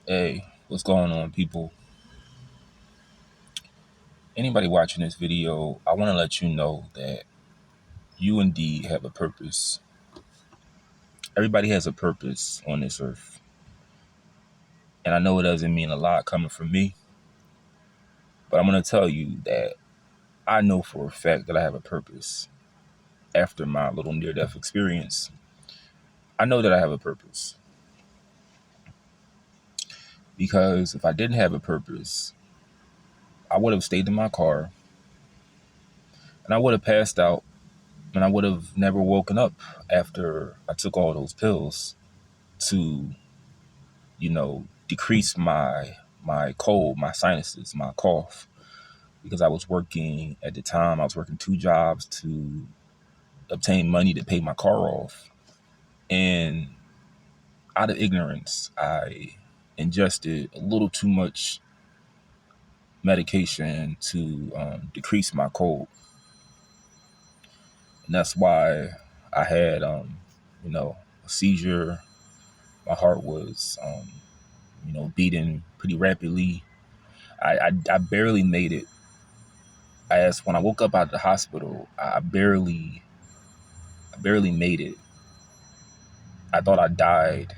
Hey, what's going on, people? Anybody watching this video, I want to let you know that you indeed have a purpose. Everybody has a purpose on this earth. And I know it doesn't mean a lot coming from me, but I'm going to tell you that I know for a fact that I have a purpose. After my little near-death experience, I know that I have a purpose. Because if I didn't have a purpose, I would have stayed in my car and I would have passed out and I would have never woken up after I took all those pills to decrease my cold, my sinuses, my cough, because I was working at the time. I was working two jobs to obtain money to pay my car off, and out of ignorance, I ingested a little too much medication to decrease my cold, and that's why I had a seizure. My heart was beating pretty rapidly. I barely made it. As when I woke up out of the hospital, I barely made it. I thought I died.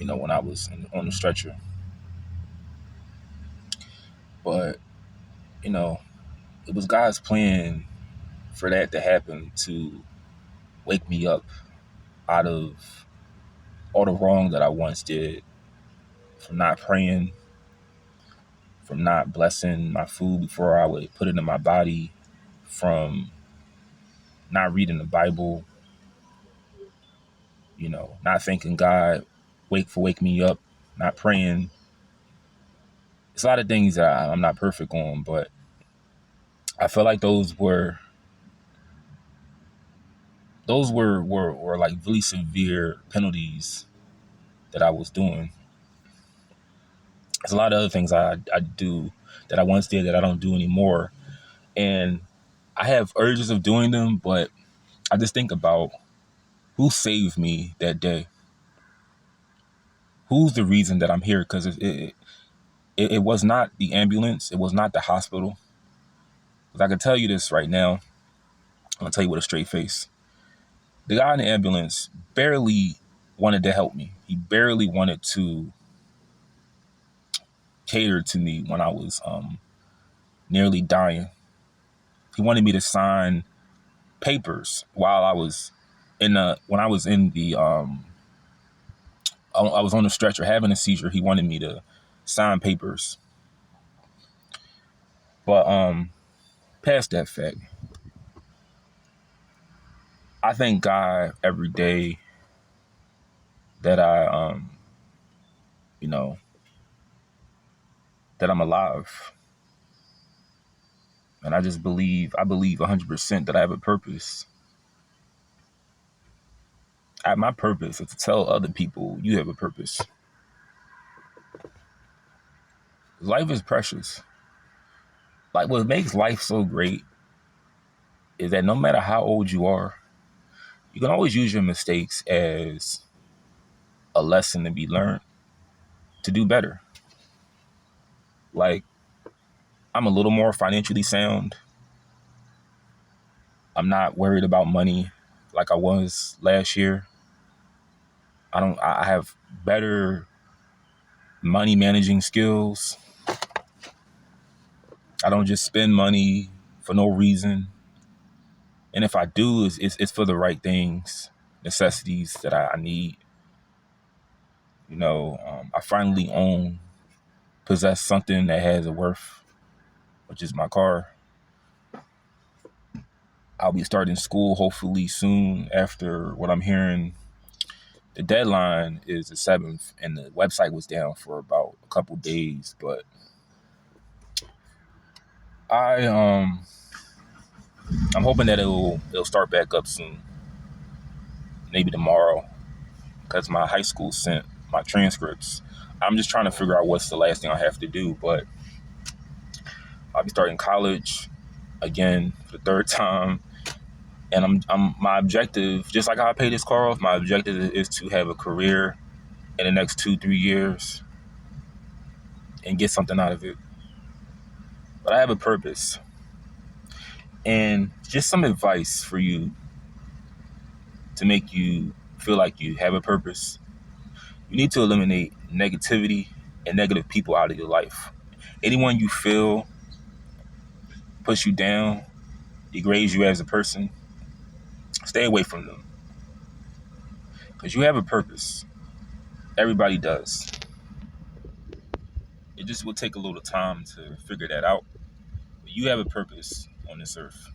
When I was on the stretcher. But, it was God's plan for that to happen, to wake me up out of all the wrong that I once did, from not praying, from not blessing my food before I would put it in my body, from not reading the Bible, not thanking God, wake me up, not praying. It's a lot of things that I'm not perfect on, but I feel like those were like really severe penalties that I was doing. There's a lot of other things I do that I once did that I don't do anymore. And I have urges of doing them, but I just think about who saved me that day. Who's the reason that I'm here? Because it was not the ambulance. It was not the hospital. 'Cause I can tell you this right now. I'm going to tell you with a straight face. The guy in the ambulance barely wanted to help me. He barely wanted to cater to me when I was nearly dying. He wanted me to sign papers while I was when I was in the I was on the stretcher having a seizure. He wanted me to sign papers. But past that fact, I thank God every day that that I'm alive. And I believe 100% that I have a purpose. My purpose is to tell other people you have a purpose. Life is precious. Like, what makes life so great is that no matter how old you are, you can always use your mistakes as a lesson to be learned to do better. Like, I'm a little more financially sound. I'm not worried about money like I was last year. I have better money managing skills. I don't just spend money for no reason. And if I do, it's for the right things, necessities that I need. I finally possess something that has a worth, which is my car. I'll be starting school hopefully soon. After what I'm hearing, the deadline is the 7th, and the website was down for about a couple days. But I'm hoping that it'll start back up soon, maybe tomorrow, because my high school sent my transcripts. I'm just trying to figure out what's the last thing I have to do, but I'll be starting college again for the third time. And I'm my objective, just like how I pay this car off, my objective is to have a career in the next 2-3 years and get something out of it. But I have a purpose. And just some advice for you to make you feel like you have a purpose. You need to eliminate negativity and negative people out of your life. Anyone you feel puts you down, degrades you as a person, stay away from them. Because you have a purpose. Everybody does. It just will take a little time to figure that out. But you have a purpose on this earth.